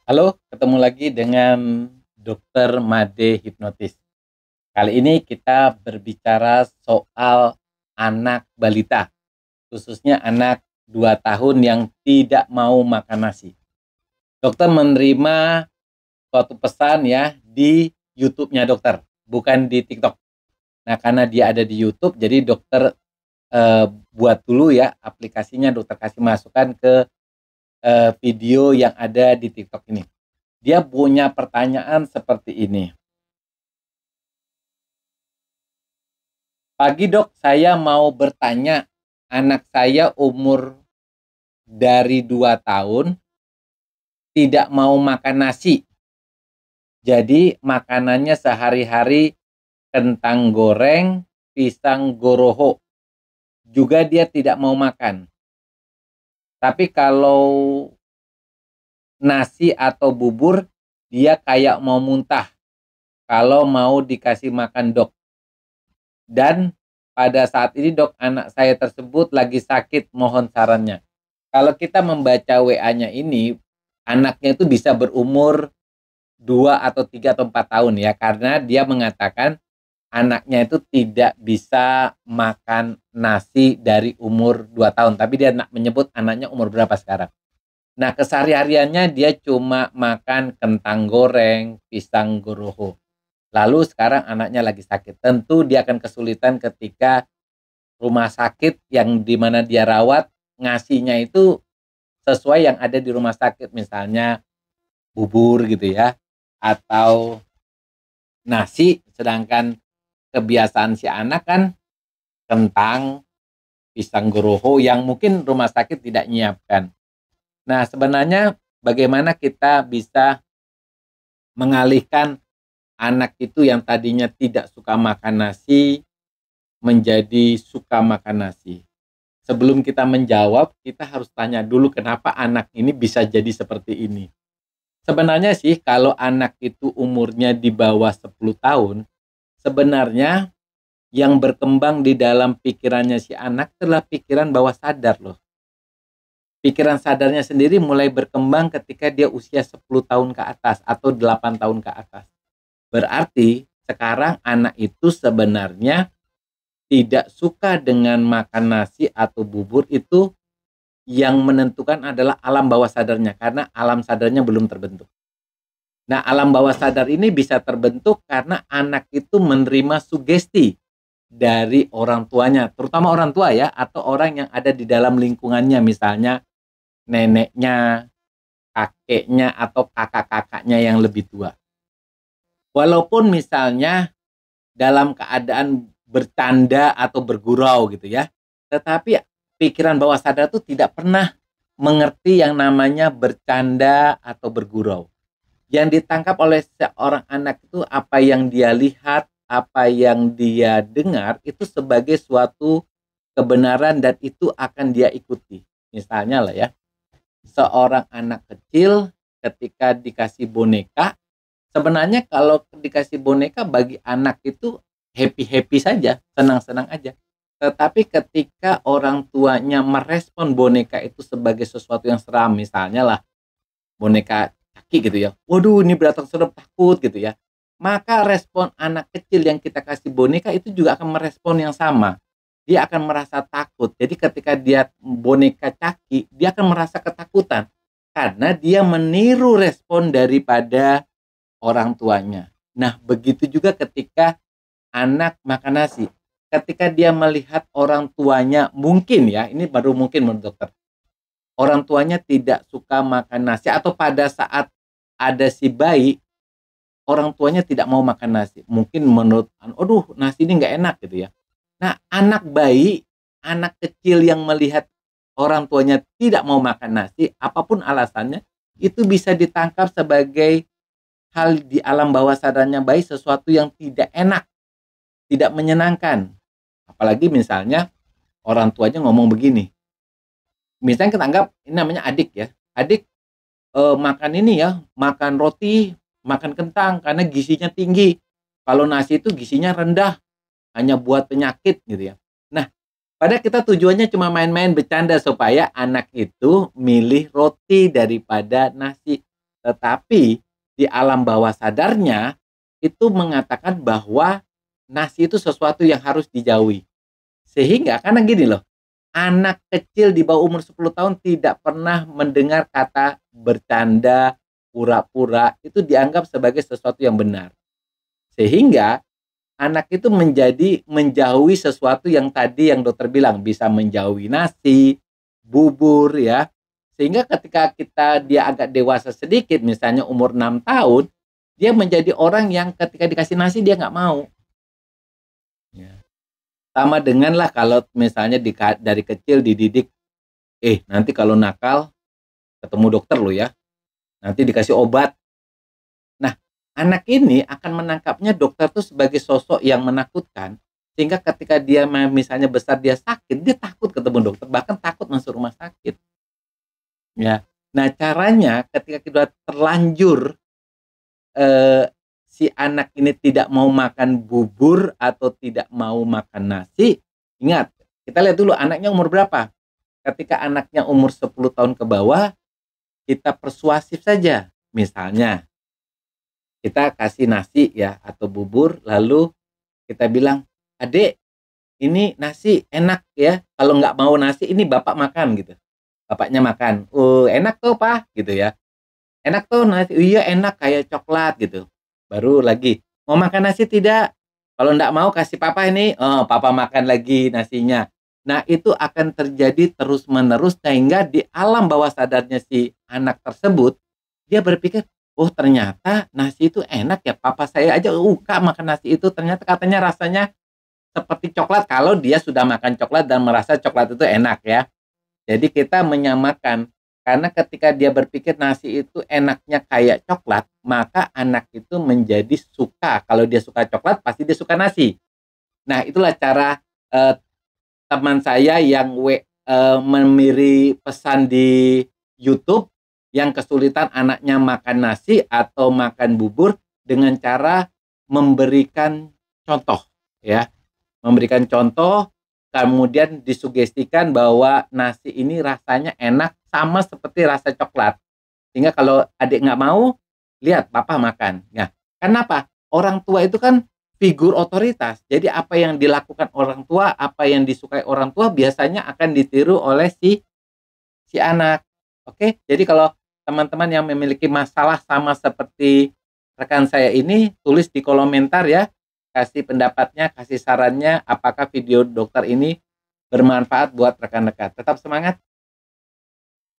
Halo, ketemu lagi dengan Dokter Made Hipnotis. Kali ini kita berbicara soal anak balita, khususnya anak 2 tahun yang tidak mau makan nasi. Dokter menerima suatu pesan ya di YouTube-nya dokter, bukan di TikTok. Nah, karena dia ada di YouTube, jadi dokter buat dulu ya aplikasinya, dokter kasih masukan ke video yang ada di TikTok ini. Dia punya pertanyaan seperti ini. Pagi dok, saya mau bertanya, anak saya umur dari 2 tahun tidak mau makan nasi. Jadi makanannya sehari-hari kentang goreng, pisang goroho. Juga dia tidak mau makan. Tapi kalau nasi atau bubur, dia kayak mau muntah kalau mau dikasih makan dok. Dan pada saat ini dok, anak saya tersebut lagi sakit, mohon sarannya. Kalau kita membaca WA-nya ini, anaknya itu bisa berumur 2 atau 3 atau 4 tahun ya, karena dia mengatakan anaknya itu tidak bisa makan nasi dari umur 2 tahun, tapi dia menyebut anaknya umur berapa sekarang. Nah, kesehari-hariannya dia cuma makan kentang goreng, pisang goroho. Lalu sekarang anaknya lagi sakit. Tentu dia akan kesulitan ketika rumah sakit yang dimana dia rawat ngasihnya itu sesuai yang ada di rumah sakit, misalnya bubur gitu ya, atau nasi, sedangkan kebiasaan si anak kan kentang, pisang goroho yang mungkin rumah sakit tidak nyiapkan. Nah, sebenarnya bagaimana kita bisa mengalihkan anak itu yang tadinya tidak suka makan nasi menjadi suka makan nasi. Sebelum kita menjawab, kita harus tanya dulu kenapa anak ini bisa jadi seperti ini. Sebenarnya sih kalau anak itu umurnya di bawah 10 tahun, sebenarnya yang berkembang di dalam pikirannya si anak adalah pikiran bawah sadar loh. Pikiran sadarnya sendiri mulai berkembang ketika dia usia 10 tahun ke atas atau 8 tahun ke atas. Berarti sekarang anak itu sebenarnya tidak suka dengan makan nasi atau bubur, itu yang menentukan adalah alam bawah sadarnya, karena alam sadarnya belum terbentuk. Nah, alam bawah sadar ini bisa terbentuk karena anak itu menerima sugesti dari orang tuanya, terutama orang tua ya, atau orang yang ada di dalam lingkungannya, misalnya neneknya, kakeknya, atau kakak-kakaknya yang lebih tua. Walaupun misalnya dalam keadaan bercanda atau bergurau gitu ya, tetapi pikiran bawah sadar itu tidak pernah mengerti yang namanya bercanda atau bergurau. Yang ditangkap oleh seorang anak itu apa yang dia lihat, apa yang dia dengar itu sebagai suatu kebenaran dan itu akan dia ikuti. Misalnya lah ya, seorang anak kecil ketika dikasih boneka, sebenarnya kalau dikasih boneka bagi anak itu happy-happy saja, senang-senang aja. Tetapi ketika orang tuanya merespon boneka itu sebagai sesuatu yang seram, misalnya lah boneka kaki gitu ya. Waduh, ini beratang serem, takut gitu ya. Maka respon anak kecil yang kita kasih boneka itu juga akan merespon yang sama. Dia akan merasa takut. Jadi ketika dia boneka caki, dia akan merasa ketakutan karena dia meniru respon daripada orang tuanya. Nah, begitu juga ketika anak makan nasi. Ketika dia melihat orang tuanya, mungkin ya, ini baru mungkin menurut dokter, orang tuanya tidak suka makan nasi atau pada saat ada si bayi, orang tuanya tidak mau makan nasi. Mungkin menurut, aduh nasi ini nggak enak gitu ya. Nah, anak bayi, anak kecil yang melihat orang tuanya tidak mau makan nasi, apapun alasannya, itu bisa ditangkap sebagai hal di alam bawah sadarnya bayi, sesuatu yang tidak enak, tidak menyenangkan. Apalagi misalnya orang tuanya ngomong begini. Misalnya kita anggap ini namanya adik ya. Adik makan ini ya, makan roti, makan kentang karena gizinya tinggi. Kalau nasi itu gizinya rendah, hanya buat penyakit gitu ya. Nah, pada kita tujuannya cuma main-main bercanda supaya anak itu milih roti daripada nasi. Tetapi di alam bawah sadarnya itu mengatakan bahwa nasi itu sesuatu yang harus dijauhi. Sehingga karena gini loh, anak kecil di bawah umur 10 tahun tidak pernah mendengar kata bercanda, pura-pura, itu dianggap sebagai sesuatu yang benar. Sehingga anak itu menjauhi sesuatu yang tadi yang dokter bilang, bisa menjauhi nasi, bubur ya. Sehingga ketika dia agak dewasa sedikit, misalnya umur 6 tahun, dia menjadi orang yang ketika dikasih nasi dia nggak mau. Ya. Sama dengan lah kalau misalnya dari kecil dididik, nanti kalau nakal ketemu dokter lo ya, nanti dikasih obat. Nah, anak ini akan menangkapnya dokter tuh sebagai sosok yang menakutkan, sehingga ketika dia misalnya besar dia sakit, dia takut ketemu dokter, bahkan takut masuk rumah sakit. Ya. Nah, caranya ketika kita terlanjur si anak ini tidak mau makan bubur atau tidak mau makan nasi, ingat, kita lihat dulu anaknya umur berapa. Ketika anaknya umur 10 tahun ke bawah, kita persuasif saja. Misalnya, kita kasih nasi ya atau bubur, lalu kita bilang, "Adek, ini nasi enak ya. Kalau nggak mau nasi, ini bapak makan," gitu. Bapaknya makan, "Oh, enak tuh, Pak," gitu ya. "Enak tuh nasi." "Iya, enak kayak coklat," gitu. Baru lagi, "Mau makan nasi tidak?" "Kalau nggak mau kasih papa ini." Oh, papa makan lagi nasinya. Nah, itu akan terjadi terus-menerus sehingga di alam bawah sadarnya si anak tersebut, dia berpikir, "Oh, ternyata nasi itu enak ya. Papa saya aja suka makan nasi itu. Ternyata katanya rasanya seperti coklat." Kalau dia sudah makan coklat dan merasa coklat itu enak ya. Jadi kita menyamakan, karena ketika dia berpikir nasi itu enaknya kayak coklat, maka anak itu menjadi suka. Kalau dia suka coklat, pasti dia suka nasi. Nah, itulah cara teman saya yang memiri pesan di YouTube yang kesulitan anaknya makan nasi atau makan bubur dengan cara memberikan contoh, ya. Memberikan contoh, kemudian disugestikan bahwa nasi ini rasanya enak sama seperti rasa coklat. Sehingga kalau adik nggak mau, lihat papa makan. Nah, kenapa? Orang tua itu kan figur otoritas. Jadi apa yang dilakukan orang tua, apa yang disukai orang tua biasanya akan ditiru oleh si anak. Oke, jadi kalau teman-teman yang memiliki masalah sama seperti rekan saya ini, tulis di kolom komentar ya. Kasih pendapatnya, kasih sarannya, apakah video dokter ini bermanfaat buat rekan-rekan. Tetap semangat.